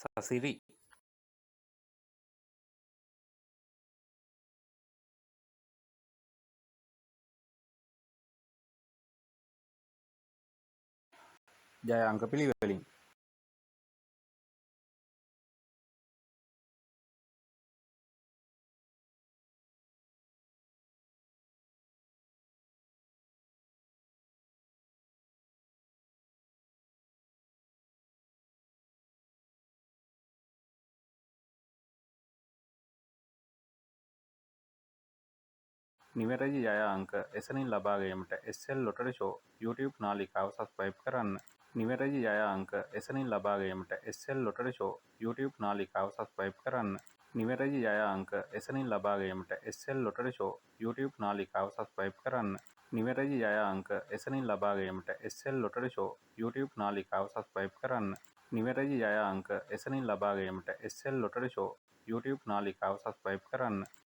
සසිරි ජය අංක පිළිවෙලින් නිවැරදි ජය අංක එසැනින් ලබා ගැනීමට SL ලොටරි ෂෝ YouTube නාලිකාව සබ්ස්ක්‍රයිබ් කරන්න. නිවැරදි ජය අංක එසැනින් ලබා ගැනීමට SL ලොටරි ෂෝ YouTube නාලිකාව සබ්ස්ක්‍රයිබ් කරන්න. නිවැරදි ජය අංක එසැනින් ලබා ගැනීමට SL ලොටරි ෂෝ YouTube නාලිකාව සබ්ස්ක්‍රයිබ් කරන්න. නිවැරදි ජය අංක එසැනින් ලබා ගැනීමට SL ලොටරි ෂෝ YouTube නාලිකාව සබ්ස්ක්‍රයිබ් කරන්න. නිවැරදි ජය අංක එසැනින් ලබා ගැනීමට SL ලොටරි ෂෝ YouTube නාලිකාව සබ්ස්ක්‍රයිබ් කරන්න.